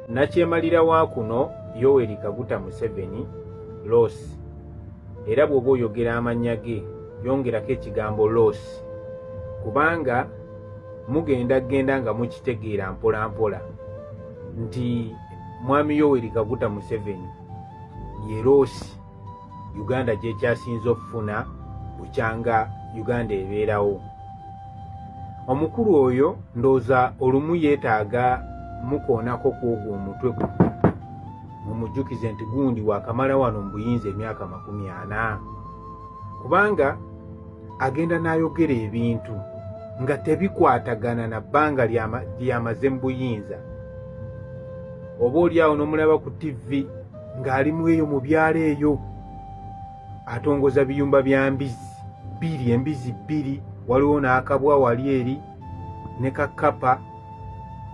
nakyemalira wa kuno Yoweri Kaguta Museveni Losi, era bw'oba oyogera amannya ge yongerako ekigambo Losi, kubanga genda nga mukitegeera mpola mpola nti mwami Yoweri Kaguta Museveni ye Losi Uganda gyekyasinze okufuna bukyanga Uganda ebeerawo. Omukulu oyo ndooza olumu yeetaaga mukoonako kwogwo omutwe mumujjukize nti gundi waakamala wano mu buyinza emyaka 40, kubanga agenda n'ayogera ebintu nga tebikwatagana na bbanga lyamaze mu buyinza. Oba oliawo n'omulaba ku TV ng'alimu eyo mu byalo eyo atongoza biyumba bya embizi bbiri, waliwo n'akabwa wali eri ne kakapa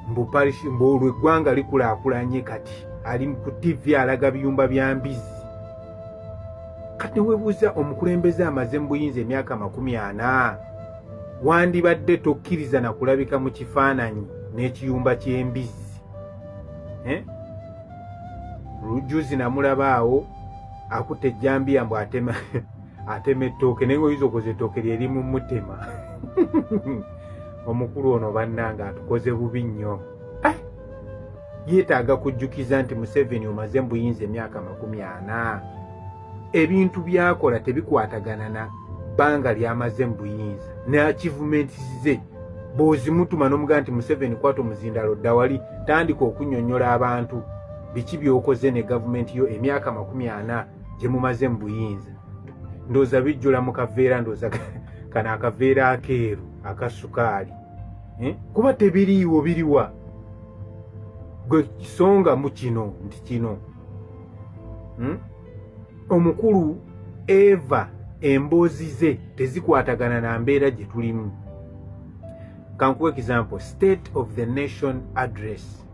mbuparishi mbolu eggwanga likulaakulanye kati ali ku TV alaga biyumba bya mbizi. Kati webuuza omukulembeze amaze mu buyinza emyaka 40 wandibadde tokkiriza na kulabika mu kifaananyi n'ekiyumba ky'embizi. Lujuzi namulaba awo akutte ejjambiya mbu atema ettooke naye ng'oyinza okoza ettooke lyeri mu mutema. Omukulu ono bannanga atukoze bubi nnyo. Yeetaaga kujjukiza nti Museveni omaze mu buyinza emyaka 40. Ebintu byakola tebikwatagana na bbanga lyamaze mu buyinza ne achievements ze. Bw'ozimutuma n'omugaa nti Museveni kwata omuzindalo dda wali tandika okunnyonnyola abantu biki by'okoze ne gavumenti yo emyaka 40 gye mumaze mu buyinza. Ndooza bijjula mu kaveera, ndooza kana akaveera akeeru akasukaali. Kuba tebiriiwo biriwa gwe kisonga mu kino nti kino omukulu eva emboozi ze tezikwatagana na mbeera gye tulimu. Kankuwa example, State of the Nation address.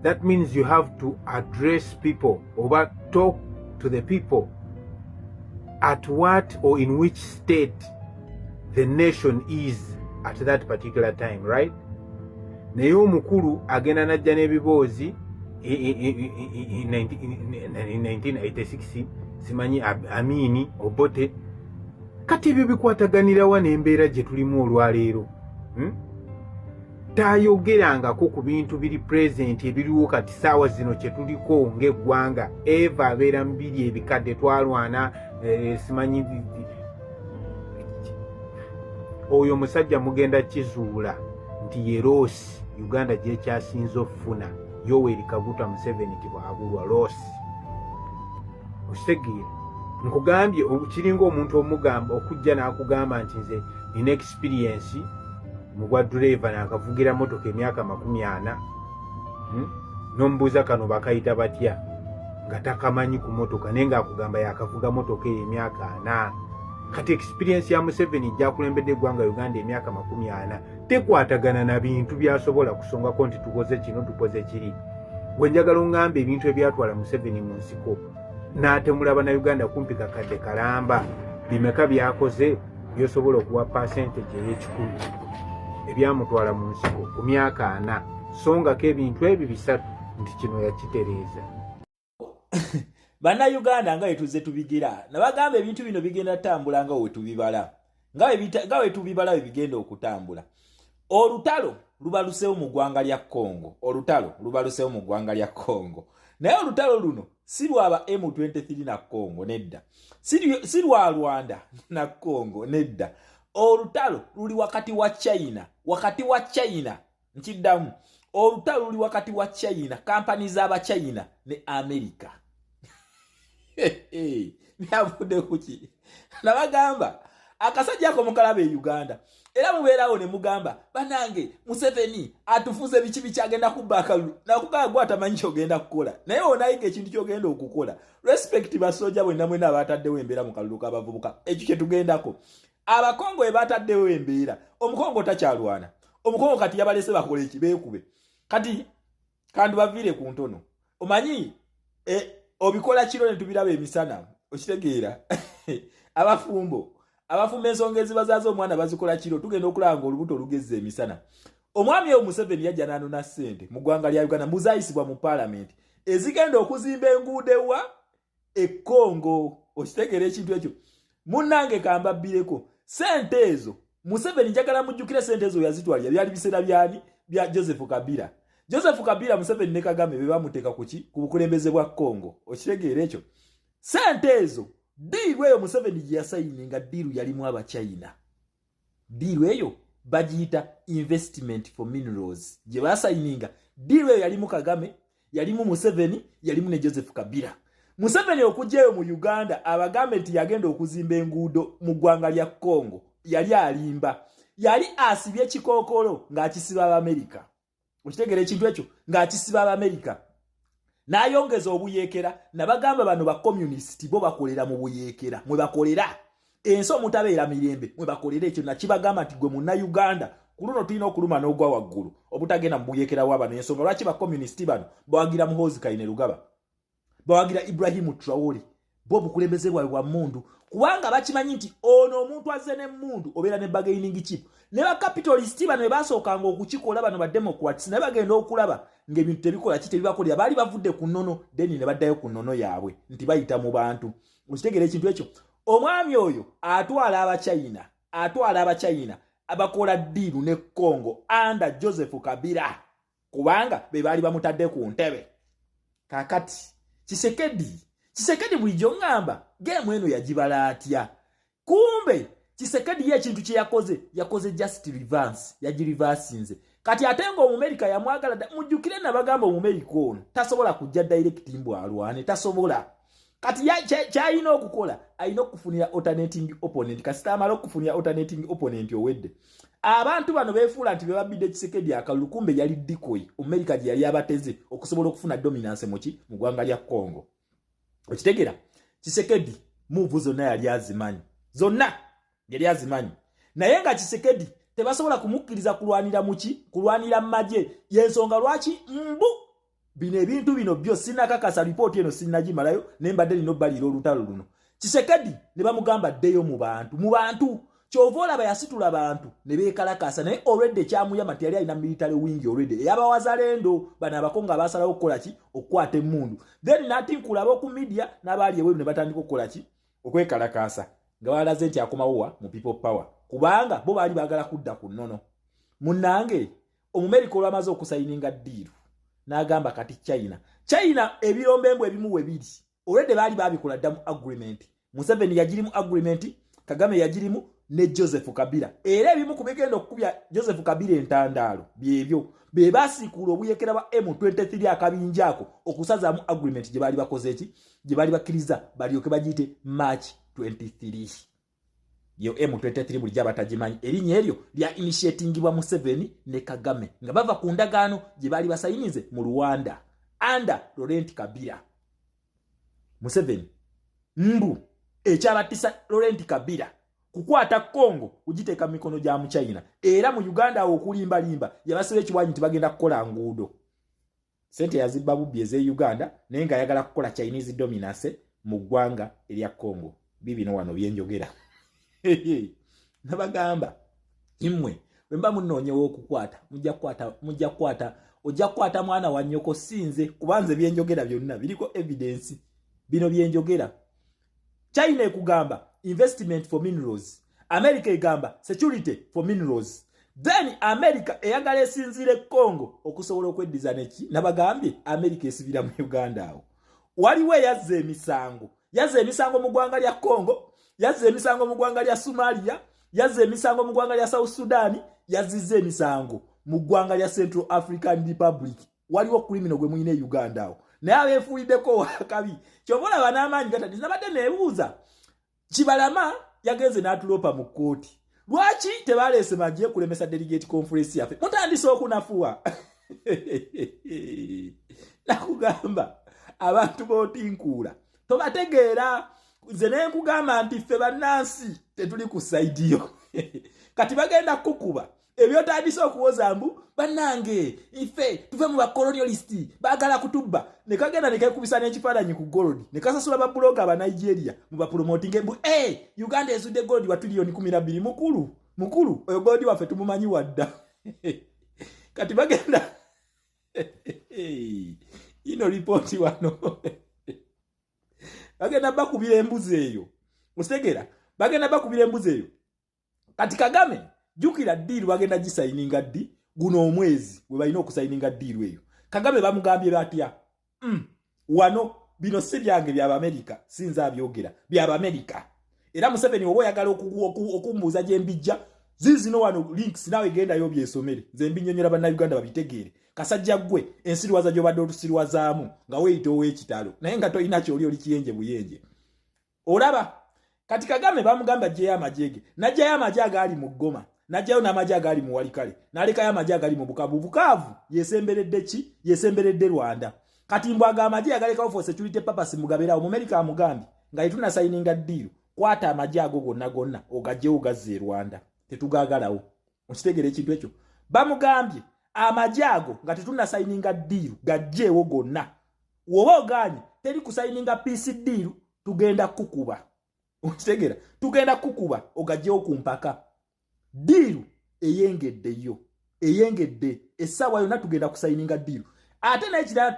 That means you have to address people or talk to the people at what or in which state the nation is at that particular time, right? Naye omukulu agenda najja n'ebiboozi in 1986 simanyi Amini Obote. Kati ebyo bikwataganirawa n'embeera gye tulimu olwaleero. Tayogerangako ku bintu biri present ebiriwo kati saawa zino kye tuliko ng'eggwanga. Eva abeera mu biri ebikadde twalwana simanyi oyo musajja mugenda kizuula nti ye Losi Uganda gyekyasinze okufuna Yoweri Kaguta Museveni tibwabulwa Losi. Okitegeera nkugambye kiringa omuntu omugamba okujja n'akugamba nti nze nina experience mu bwa driver n'akavugira motoka emyaka 40 n'omubuuza kano bakayita batya nga takamanyi ku motoka naye ng'akugamba yakavuga motoka eyo emyaka 4. Kati experience ya Museveni gyakulembedde eggwanga Uganda emyaka 40 tekwatagana na bintu byasobola kusongako nti tukoze kino tukoze kiri. Bwe njagala oŋŋamba ebintu ebyatwala Museveni mu nsiko n'atemulaba na Uganda kumpi kakadde kalamba bimeka byakoze byosobola okuwa percentage ey'ekikulu ebyamutwala mu nsiko ku myaka 4. Songako ebintu ebyo bisatu nti kino yakitereeza. Bana Uganda nga wetuze tubigira nabagamba ebintu bino bigenda tambula nga wetubibala nga wetubibala bigenda okutambula. Olutalo lubaluseewo mu ggwanga lya Congo. Naye olutalo luno si lwaba M23 na Congo nedda, si lwa Rwanda na Congo nedda. Olutalo luli wakati wa China nkiddamu. Olutalo luli wakati wa China, kampani z'aba China ne America. Navudde kuki nabagamba akasajja ako mukalabe Uganda era mubeerawo ne mugamba banange Museveni atufuze biki bikyagenda kubakalu nakugamba gwatamanyi kyogenda kukola naye onayiga ekintu kyogenda okukola. Respect basoja bwe namwe n'abataddewo embeera mu kalulu k'abavubuka ekyo kye tugendako. Abakongo we bataddewo embeera omukongo takyalwana. Omukongo kati yabalese bakola ekibeekube kati kandi baviire ku ntono omanyi obikola kiro ne tubiraba emisana okitegeera. Abafumbo ensonga ezibazaaza omwana bazikola kiro tugenda okulaba nga olubuto lugezza emisana. omwami oyo Museveni yajja n'anona ssente mu ggwanga lya Uganda muzayisibwa mu paalamenti ezigenda okuzimba enguudo ewa e Congo. Okitegeera ekintu ekyo munnange kambabbireko ssente ezo Museveni njagala mujjukire ssente ezo yazitwalira byali biseera byani bya Joseph Kabila. Joseph Kabila Museveni ne Kagame be bamuteeka ku bukulembeze bwa Congo. Okitegeera ekyo ssente ezo diiru eyo Museveni gye yasayininga diiru yalimu Abachina. Diiru eyo bagiyita investment for minerals gye basayininga diiru eyo yalimu Kagame, yalimu Museveni, yalimu ne Joseph Kabila. Museveni okujjayo mu Uganda abagambe nti yagenda okuzimba enguudo mu ggwanga lya Congo yali alimba, yali asibye ekikookolo ng'akisiba Abamerika. Okitegeera ekintu ekyo ng'akisiba Abamerika n'ayongeza obuyeekera nabagamba bano ba communist bo bakolera mu buyeekera mwe bakolera ensi omutabeera mirembe mwe bakolera ekyo nakibagamba nti gwe munna Uganda ku luno tulina okuluma n'ogwa waggulu obutagenda mu buyeekera w'abano. Ensonga lwaki ba communist bano bawagira Muhoozi Kainerugaba, bawagira Ibrahim Traore, bo obukulembeze bwabwe bwa mmundu kubanga bakimanyi nti ono omuntu azze n'emmundu obeera ne bargaining chip. Ne ba capitalist bano basookanga okukikola bano ba Democrats ne bagenda okulaba ng'ebintu tebikola ki tebibakolera baali bavudde ku nnono deni ne baddayo ku nnono yaabwe nti bayita mu bantu. Okitegeera ekintu ekyo omwami oyo atwala Abachina abakola diiru ne Congo under Joseph Kabila kubanga be baali bamutadde ku ntebe. Kakati Chisekedi bulijjo ngamba game eno yagibala atya. Kumbe Chisekedi ye ekintu kye yakoze just reverse, yagiriversinze. Kati atenga Omumerika yamwagala mujjukire nabagamba Omumerika ono tasobola kujja direct mbwalwane tasobola. Kati kyayina okukola ayina okufunira alternating opponent. Kasita amala okufunira alternating opponent owedde abantu bano beefuula nti bebabidde Chisekedi akalulu kumbe yali decoy Omumerika gye yali abateze okusobola okufuna dominance mu ggwanga lya Congo. Okitegeera Chisekedi move zonna yali azimanyi naye nga Chisekedi tebasobola kumukkiriza kulwanira maje yensonga lwaki bino ebintu bino byo sinakakasa report eno sinagimalayo nembadde lino balira olutalo luno. Chisekedi ne bamugamba ddeyo mu bantu kyova olaba yasitula abantu ne beekalakasa naye already kyamuyama nti yali alina military wing already ey'abawazalendo bano abakonga basalawo okukola ki okukwata emmundu then natinkulaba ku media n'abaali ebweru ne batandika okukola ki okwekalakasa nga balaze nti akomawowa mu people power kubanga bo baali baagala kudda ku nnono. Munnange Omumerika olwamaze okusayininga diiru n'agamba kati China ebirombembwe ebimu we biri already baali babikola dda mu agreement. Museveni yagirimu agreement, Kagame yagirimu ne Joseph Kabila. Era ebimu ku bigenda okukubya Joseph Kabila entandaalo byebyo be basiikula obuyekera ba M23 akabinjaako okusazaamu agreement gye baali bakoze eki gye baali bakkiriza balyoke bagiyite March 23. Yo M23 bulijja batagimanyi erinnya eryo lya initiatingibwa Museveni ne Kagame nga bava ku ndagaano gye baali basayinize mu Rwanda under Laurent Kabila. Museveni ekyabatisa Laurent Kabila kukwata Congo kugiteeka mu mikono gya mu China era mu Uganda okulimbalimba yabasaba ekiwanyi nti bagenda kukola nguudo. Sente yazibba bubbi eze Uganda naye nga ayagala kukola Chinese dominance mu ggwanga erya Congo. Bibino wano byenjogera. Nabagamba imwe wemba munoonyewo okukwata ojja kukwata mwana wa nnyoko sinze kubanze byenjogera byonna biriko evidence bino byenjogera. China ekugamba investment for minerals, America egamba security for minerals, then America eyagala esinzire Congo okusobola okweddiza neki nabagambye America esibira mu Uganda awo. Waliwo yazze emisango mu ggwanga lya Congo, yazze emisango mu ggwanga lya Somalia, yazze emisango mu ggwanga lya South Sudan, yazizze emisango mu ggwanga lya Central African Republic. Waliwo criminal gwe muyine Uganda awo naye abeefuuliddeko wakabi kyobola banamaanyi gatati nabadde neebuuza Kibalama yagenze n'atulopa mu kkooti lwaki tebaleese magye kulemesa delegate conference yaffe mutandise okunafuwa. Nakugamba abantu bootinkuula tobategeera nze ne nkugamba nti ffe bannansi tetuli ku saidiyo kati bagenda kukuba ebyotandise okuwoza mbu bannange ife tuve mu bakolonialist baagala kutubba ne kagenda ne kekubisa n'ekifaananyi ku gold ne kasasula babuloga aba Nigeria mu bapromoting mbu Uganda ezudde gold wa $12 mukulu oyo gold waffe tumumanyi wadda. kati bagenda ino ripoti wano bagenda bakubira embuzi eyo mutegera bagenda bakubira embuzi eyo kati Kagame jukira deal bagenda gisayininga ddi guno omwezi we balina okusayininga deal eyo Kagame bamugambye batya wano bino si byange bya America sinza abyogera bya America era Museveni obo yagala okumbuza je mbijja zizino wano links nawe genda yo byesomere nze mbinyonyera bana Uganda babitegeere kasajja gwe ensiriwaza gyo badde otusiriwazaamu nga weeyita ow'ekitalo naye nga toyina kyoli oli kiyenje buyenje olaba kati Kagame bamugamba jeya amajege najjayo amajje agali mu Goma najjayo n'amajje agali mu Walikale nalekayo amajje agali mu Bukavu yesemberedde ki yesemberedde Rwanda kati mbwaga amajje agalekawo for security purpose mugabera mu America amugambi nga ituna signinga deal kwata amajje ago gonna ogajje ogazze Rwanda tetugagalawo okitegere ekintu ekyo bamugambye amajago nga tetuna signinga deal gajjeewo gonna woba oganye teri ku signinga peace deal tugenda kukuba okitegera tugenda kukuba ogajjeewo ku mpaka deal eyengedde essaawa yonna tugenda ku signinga deal ate n'ekirala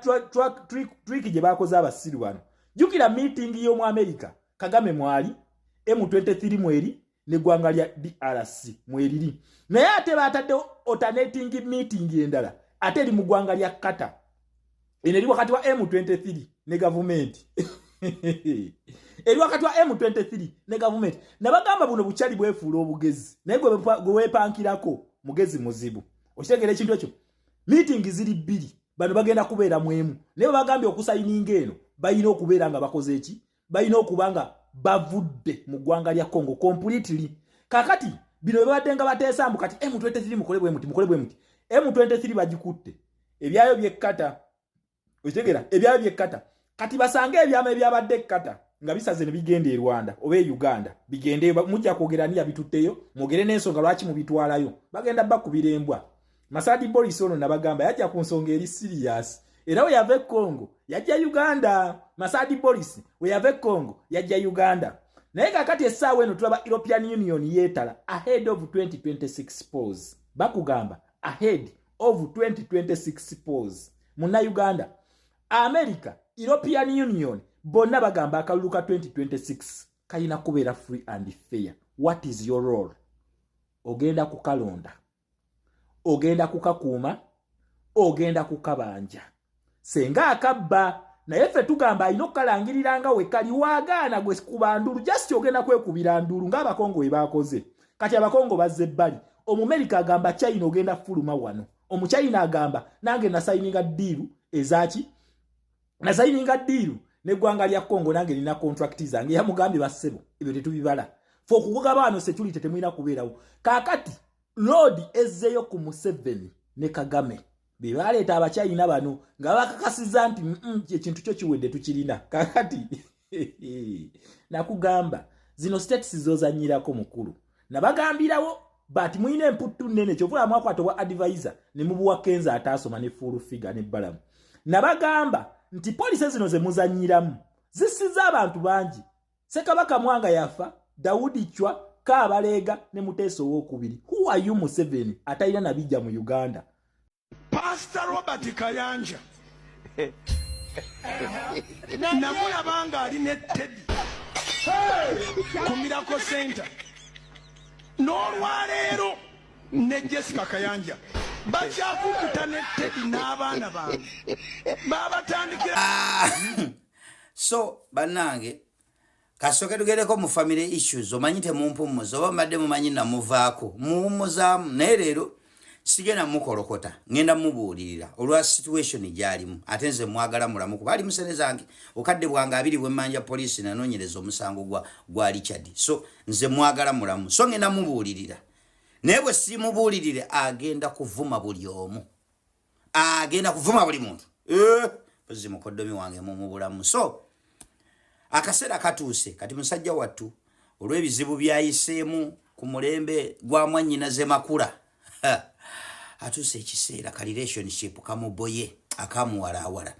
trick gye bakoze abasiru bano jukira meeting y'omu America Kagame mwali M23 mweri negwanga lya DRC mweriri naye ate batadde alternating meeting endala ate li mugwanga lya kata eri wakati wa M23 ne government eri wakati wa M23 ne government nabagamba buno bukyali bwefuula obugezi naye gwe weepankirako mugezi muzibu okitegera ekintu ekyo meeting ziri bbiri bano bagenda kubeera mwemu naye bagambye okusayininga eno bayina okubeera nga bakoze eki bayina okubanga bavudde mu ggwanga lya Congo completely kakati bino bebadde nga bateesambu kati M23 mukole bwe muti M23 bagikutte ebyayo byekkata okitegera ebyayo byekkata kati basange ebyama ebyabadde ekkata nga bisaze ne bigenda e Rwanda oba e Uganda bigende mujja kwogerania bitutteyo mwogere n'ensonga lwaki mubitwalayo bagenda bakubira embwa Masadi Boris ono nabagamba yajja ku nsonga eri serious era we yave Congo yajja Uganda Masadi Boris we yave Congo yajja Uganda naye kakati essaawa eno tulaba European Union yetala ahead of 2026 polls bakugamba ahead of 2026 polls muna Uganda America European Union bonna bagamba akalulu ka 2026 kayina kubeera free and fair what is your role ogenda kukalonda ogenda kukakuuma ogenda kukabanja senga akabba naye ffe tugamba alina okukalangirira nga we kali waagaana gwe kuba ndulu just ogenda kwekubira ndulu ng'abakongo we baakoze kati abakongo bazze ebbali omumerika agamba China ogenda fuluma wano omuchina agamba nange nasayininga diiru ezaki nasayininga diiru neggwanga lya Congo nange nina contract zange yamugambye bassebo ebyo tetubibala fo okugaba wano security temwina kubeerawo kaakati Lord ezzeyo ku Museveni ne Kagame bebaleeta abachina bano nga bakakasiza nti ekintu kyo kiwedde tukirina kakati nakugamba zino states zozanyirako mukulu nabagambirawo but mwine emputtu nene kyovula mwakwato wa advisor ne mubuwa Kenza atasoma ne full figure ne balamu nabagamba nti police zino ze muzanyiramu zisiza abantu bangi Ssekabaka Mwanga yafa Daudi Chwa Kabalega ne Muteso w'okubiri who are you Museveni atayina nabijja mu Uganda Pastor Robert Kayanja namulabanga ali ne Teddy ku Miracle Center n'olwaleero ne Jessica Kayanja bakyakukuta ne Teddy n'abaana bange babatandikira so banange kasoke tugereko mu family issues omanyite mumpumuzo oba madde mumanyi namuvaako muwumuzaamu naye leero sigena mukolokota ngenda mubuulirira olwa situation gyalimu ate nze mwagala mulamu kuba ali musene zange okadde bwange abiri bwemmanja poliisi nanoonyereza omusango gwa Richard so nze mwagala mulamu so ngenda mubuulirira naye bwe simubuulirire agenda kuvuma buli omu agenda kuvuma buli muntu pozi mukoddomi wange mumubulamu so akaseera katuuse kati musajja wattu olw'ebizibu byayiseemu ku mulembe gwa mwannyinaze makula atuuse ekiseera ka relationship kamuboye akamuwalaawala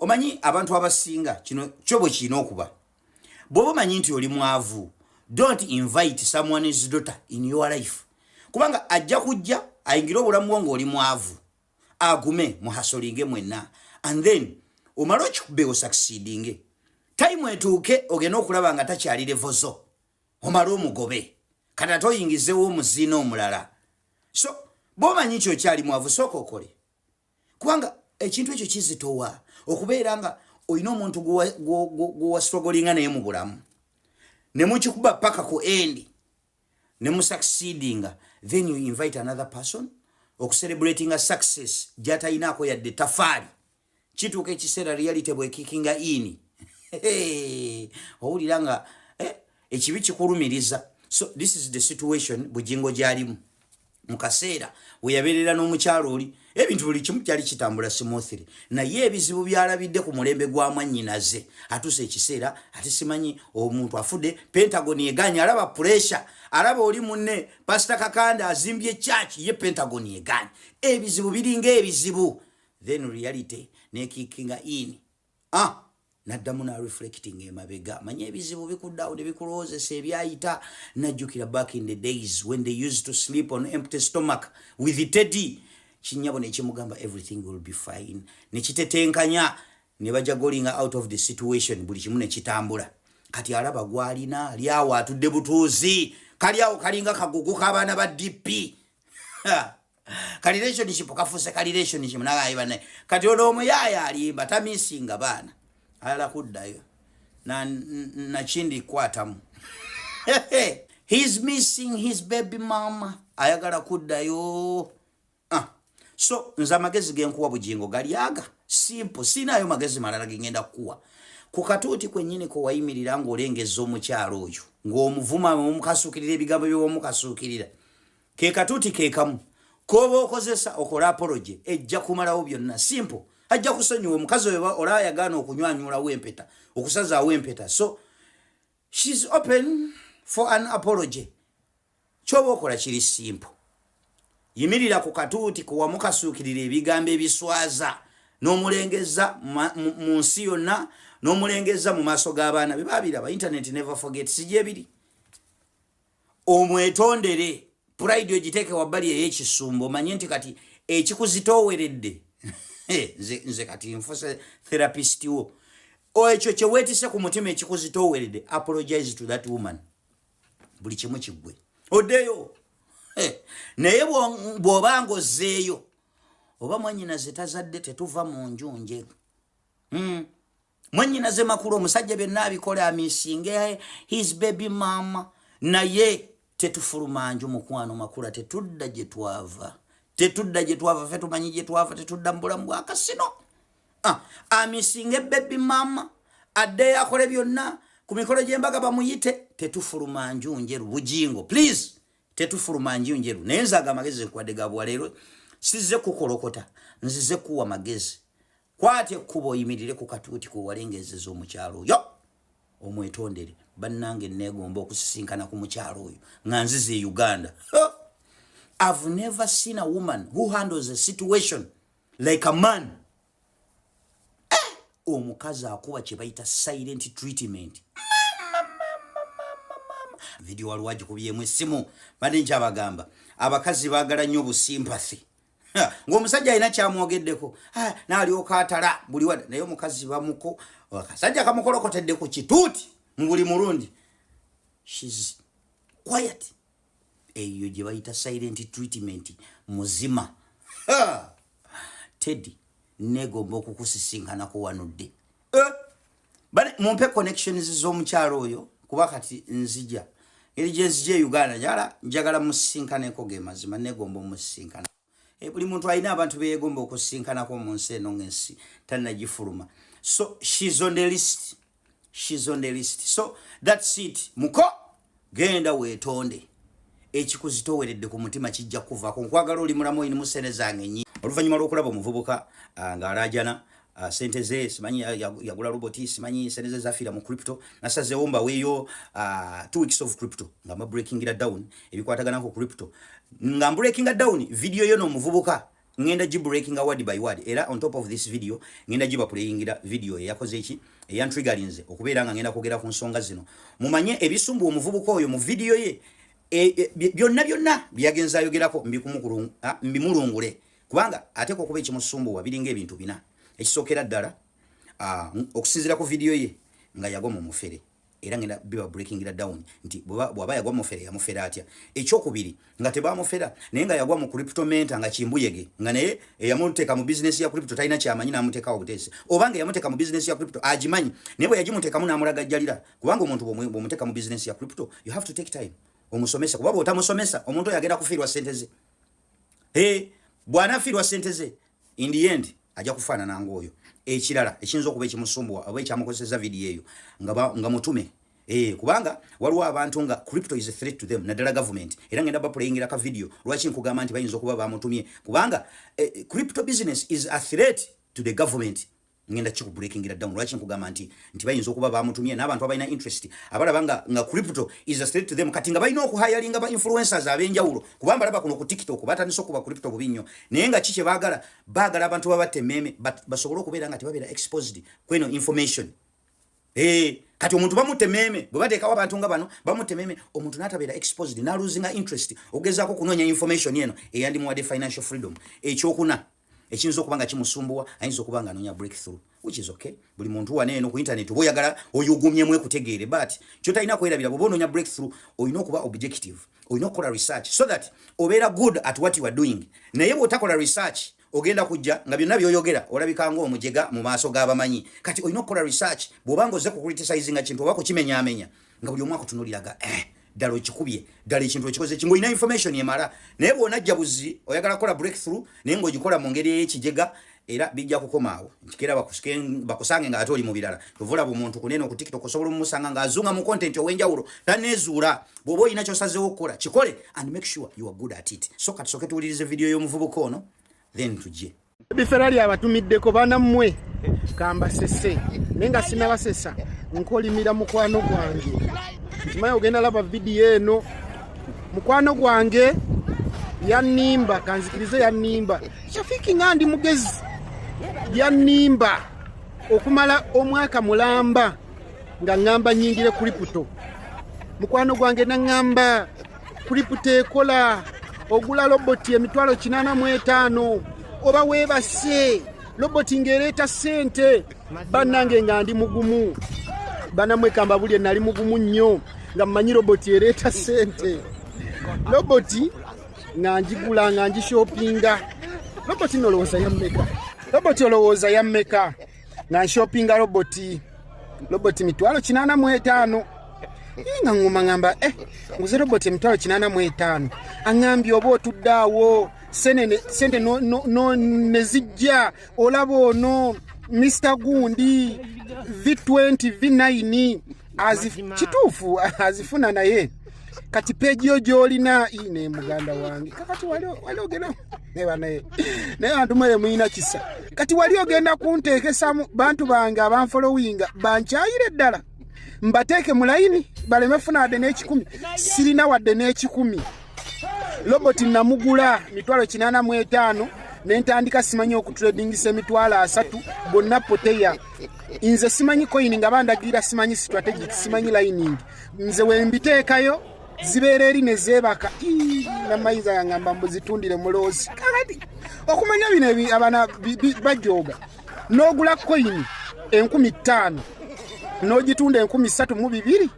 omanyi abantu abasinga kino kyo bwe kirina okuba bw'oba omanyi nti oli mwavu don't invite someone's daughter in your life kubanga ajja kujja ayingira obulamu bwo ng'oli mwavu agume muhasolinge mwenna and then omalo chikube succeeding time etuuke ogenda okulaba nga takyali level zo omalo omugobe kata toyingizewo omuzino omulala so bomanyi kyo kyali mwavu soko okole kubanga ekintu ekyo kizitowa okubeera nga oyina omuntu gwa strugglinga naye mu bulamu ne mukikuba paka ku end ne mu succeeding then you invite another person celebrating a success jatayinaako yadde tafaali kituuka ekiseera reality bwe kikinga ini owulira nga ekibi kikulumiriza so this is the situation bujingo gyalimu mukaseera weyabeerera n'omukyalo oli ebintu buli kimu kyali kitambula smoothly naye ebizibu byalabidde ku mulembe gwa mwannyinaze atuuse ekiseera ate simanyi omuntu afudde Pentagon eganya alaba pressure alaba oli munne Pastor Kakanda azimbye church ye Pentagon eganya ebizibu biringa ebizibu then reality ne kickinga in naddamu na reflecting emabega manye ebizibu bikuddawo ne bikulowozesa ebyayita najjukira back in the days when they used to sleep on empty stomach with the teddy kinyabo ne kimugamba everything will be fine ne kitetenkanya ne bajagolinga out of the situation buli kimu ne kitambula kati alaba gwalina lyawo atudde butuuzi kaliawo kalinga kagugu kabana ba DP kali relationship kafuse kali relationship nagayibane kati ono omuyaya alimba tamisinga bana ala kuddayo na chindi kwatamu he's missing his baby mama ayagala kuddayo so nza magezi genkuwa bujingo galiaga simple sinayo magezi malala gengenda kuwa kukatuti kwennyini ko wayimirira ngo olengeza omukyalo oyo ng'omuvuma omukasukirira ebigambo by'omukasukirira ke katuti ke kamu koba okozesa okola apology ejja kumalawo byonna simple ajja kusonyiwa omukazi oyo olaba yagaana okunywanyula wempeta okusaza wempeta so she's open for an apology kyoba okola kiri simple yimirira ku katuuti kuwa mukasukirira ebigambo ebiswaza n'omulengeza mu nsi yonna n'omulengeza mu maaso g'abaana be babiraba internet never forget sije biri omwetondere pride ogiteeke wabbali ey'ekisumbo manye nti kati ekikuzitooweredde nze kati nfuse therapist wo ekyo kye weetise ku mutima ekikuzitooweredde apologize to that woman buli kimu kiggwe oddeyo naye bw'obanga ozzeeyo oba mwannyinaze tazadde tetuva mu njunje mwannyinaze makulu omusajja byonna abikola amisinge his baby mama naye tetufuluma nju mukwano makula tetudda gye twava fe tumanyi gye twava tetudda mu bulamu bwa kasino amisinge baby mama addeyo akole byonna ku mikolo gy'embaga bamuyite tetufuluma nju njeru bujingo please tetufuluma nju njeru naye nzaga amagezi nkwadde ga bwaleero sizze kukolokota nzize kuwa magezi kwate ekkubo oyimirire ku katuuti kuwalengezeza omukyalo oyo omwetondere bannange neegomba okusisinkana ku mukyalo oyo nga nzize e Uganda. I've never seen a woman who handles a situation like a man. Omukazi akuba kye bayita silent treatment. Video walwaji kubyemu essimu bade nkyabagamba abakazi baagala nnyo busympathy. Ng'omusajja alina kyamwogeddeko n'alyoka atala buli wada naye omukazi bamuko akasajja kamukolokotedde ku kituuti mu buli mulundi. She's quiet. Eyo gye bayita silent treatment muzima. Teddy negomba okukusisinkanaku wanudde. Bale mumpe connections z'omukyalo oyo kuba kati nzija eri gye nzija e Uganda njagala musisinkaneko ge mazima negomba omusisinkana. Buli muntu alina abantu beegomba okusinkanako mu nsi eno ng'ensi tannagifuluma. So she's on the list. So that's it. Muko genda weetonde ekikuzitooweredde ku mutima kijja kuvaako nkwagala oli mulamu oyina musenezange nnyi oluvannyuma lw'okulaba omuvubuka ng'alaajana sente ze simanyi yagula roboti simanyi sente ze zafiira mu crypto nasazeewo mbaweeyo 2 weeks of crypto nga mbreakingira down ebikwataganako crypto nga mbreakinga down video yo n'omuvubuka ngenda gibreakinga word by word era on top of this video ngenda gibaplayingira video eyakoze eki eyantriggerinze okubeera nga ngenda kwogera ku nsonga zino mumanye ebisumbu omuvubuka oyo mu video ye byonna byagenza ayogerako mbimulungule kubanga ateko okuba ekimusumbuwa biringa ebintu bina ekisookera ddala okusinziira ku video ye nga yagwa mu mufere era ngenda biba breaking it down nti bwaba yagwa mu mufere yamufera atya ekyokubiri nga tebamufera naye nga yagwa mu crypto menta nga kimbuyege nga naye yamuteeka mu business ya crypto talina kyamanyi n'amuteeka obutesi obanga yamuteeka mu business ya crypto agimanyi naye bwe yagimuteekamu n'amulagajjalira kubanga omuntu bw'omuteeka mu business ya crypto you have to take time omusomesa kuba bw'otamusomesa omuntu oyo agenda kufiirwa ssente ze bw'anaafiirwa ssente ze in the end ajja kufaanana ng'oyo ekirala ekiyinza okuba ekimusumbuwa oba ekyamukozesa vidiyo eyo nga mutume kubanga waliwo abantu nga crypto is a threat to them naddala government era ngenda baplayingira ka video lwaki nkugamba nti bayinza okuba bamutumye kubanga crypto business is a threat to the government ngenda chiku breakingira down lwaki nkugamba nti bayinza okuba bamutumye n'abantu abalina interest abalaba nga crypto is a threat to them kati nga balina okuhayalinga ba influencers ab'enjawulo kubanga balaba kuno ku TikTok batandise okuba crypto bubi nnyo naye nga kiki baagala abantu babatte meme basobole okubeera nga tebabeera exposed kweno information kati omuntu bamutte meme bwe bateekawo abantu nga bano bamutte meme omuntu n'atabeera exposed n'aluzinga interest ogezaako kunoonya information eno eyandimuwadde financial freedom ekyokuna ekiyinza okuba nga kimusumbuwa ayinza okuba nga anoonya breakthrough which is okay buli muntu waneeno ku internet oba oyagala oyugumyemu ekutegeere but kyotalina kwerabira bw'oba onoonya breakthrough olina okuba objective olina okukola research so that obeera good at what you are doing naye bw'otakola research ogenda kujja nga byonna byoyogera olabika ng'omujega mu maaso g'abamanyi kati olina okukola research bw'oba nga ozze ku criticizinga kintu oba kukimenyaamenya nga buli omu akutunuuliraga ddala ekikubye ddala ekintu ekikoze kingo olina information emala naye bw'onajja buzi oyagala kukola breakthrough naye ng'ogikola mu ngeri ey'ekijega era bijja kukomaawo nkikeera bakusange nga ate oli mu birala tuvulaba omuntu kunene ku TikTok osobola omumusanga ng'azunga mu content ow'enjawulo taneezuula bw'oba olina kyosazeewo okukola kikole and make sure you are good at it so katusooke tuwulirize video y'omuvubuka ono then tujje biferali abatumiddeko banammwe kambasese naye nga sinabasesa nkolimira mukwano gwange nkimanyi ogenda laba vidiyo eno mukwano gwange yannimba kanzikirize yannimba Shafiki nga ndi mugezi yannimba okumala omwaka mulamba nga ngamba nyingire crypto mukwano gwange nangamba crypto ekola ogula roboti emitwalo 85 oba webase roboti ngereeta sente bannange nga ndi mugumu banamwe kamba buli nali mugumu nnyo nga mmanyi roboti ereeta sente roboti nga njigula nga njishopinga roboti nolowooza yammeka roboti olowooza yammeka nga nshopinga roboti mitwalo 85 nga nguma ngamba nguze roboti emitwalo 85 angambye oba otuddaawo sente no nezijja olaba ono Mr. Gundi V20 V9 kituufu azifuna naye kati peji yo gyolina ine muganda wange kati wali ogenda naye bantu mwere muyina kisa kati wali ogenda kunteekesa bantu bange abanfollowinga bankyayire ddala mbateeke mu layini baleme funa wadde n'ekikumi sirina wadde n'ekikumi roboti namugula mitwalo 85 nentandika simanyi okutradingisa emitwalo 3 bonna poteya nze simanyi coin nga bandagira simanyi strategic simanyi lining nze wembiteekayo zibeera eri ne zeebaka namayiza yangamba mbuzitundire muloozi kati okumanya bino abana bajooga n'ogula coin 15,000 n'ogitunda 32,000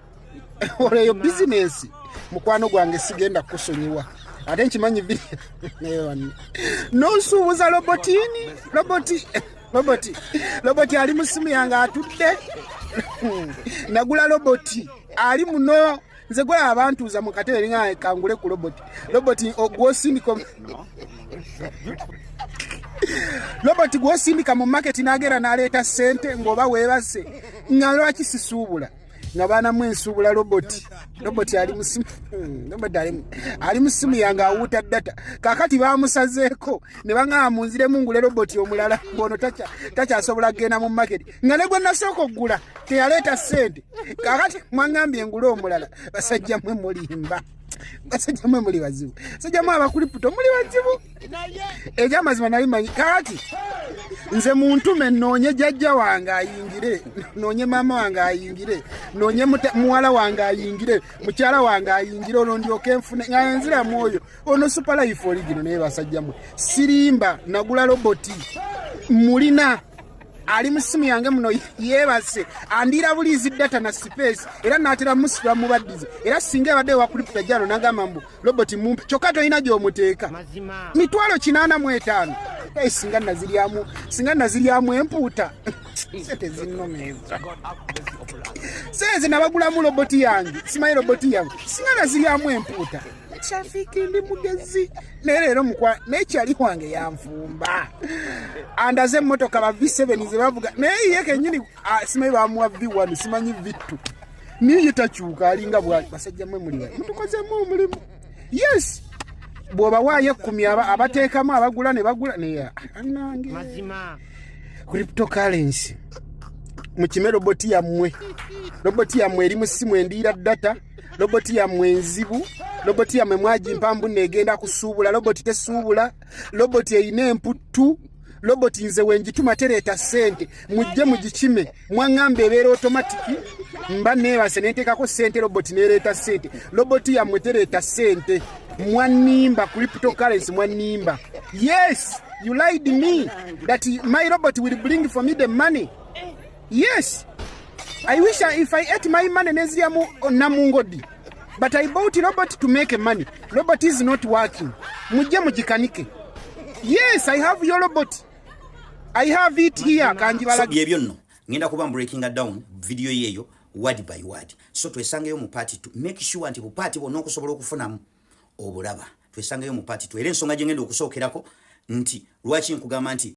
oleyo business mukwano gwange sigenda kusonyiwa ate nkimanyi video n'osuubuza roboti ali mu simu yange atudde nagula roboti ali muno nze gwe abantuuza mu katebe nga kangule ku roboti gwosindika roboti gwosindika mu market n'agera n'aleeta sente ng'oba weebase nga lwaki sisuubula nga baanamu ensuubula roboti ali mu simu ali mu simu yange awuuta data kakati bamusazeeko ne baŋŋamba munziremu ngule roboti omulala ng'ono takyasobola kgenda mu market nga ne gwe nasooka oggula teyaleeta sente kakati mwaŋŋambye ngule omulala basajja mwe mulimba basajja mwe muli bazibu basajja mwe abakuliputo muli bazibu ekyamazima nali manyi kakati nze muntu menonye jajja wange ayingire nonye mama wange ayingire nonye muwala wange ayingire mukyala wange ayingire ono ndyoke nfune nga nzira mwoyo ono super life origino naye basajjamu sirimba nagula roboti mulina ali musimu yange muno yebase andira bulizi data na space era natera musura mubadize era singe bade wakulipita jano nagamba mbu robot mumpe chokato ina jo muteeka mitwalo 85 singa naziliamu emputa sete zinno meza seze nabagula mu robot yange simayi robot yange singa naziliamu emputa trafiki ndi mugezi nerero mukwa nechali wange yanfumba andaze motoka ba V7 zibavuga naye yeke nyini simayi ba mu V1 simanyi vitu niyo tachuka alinga bwa basajja mwe muli mutukoze mu mulimu yes bwoba waye 10 abateekamu abagula ne bagula ne anange mazima cryptocurrency mukime robot ya mwe eri mu simu endira data robot ya mwenzibu robot ya memwaji mpambu negenda kusuubula robot tesuubula robot eyina emputu robot nze wenjituma tereta sente mujje mugikime mwangambe ebeera automatic mba nebase neteekako sente robot nereta sente robot ya mwetereta sente mwanimba cryptocurrency mwanimba yes you lied me that my robot will bring for me the money yes I wish if I ate my money neziamu namungodi but I bought a robot to make money. Robot is not working. Mujje mujikanike. Yes, I have your robot. I have it here. So byebyo nno ngenda kuba breaking down video yeyo word by word. So twesangeyo mu party to make sure nti bu party bonna okusobola okufunamu obulaba. Twesangeyo mu party to era ensonga gye ngenda okusookerako nti lwaki nkugamba nti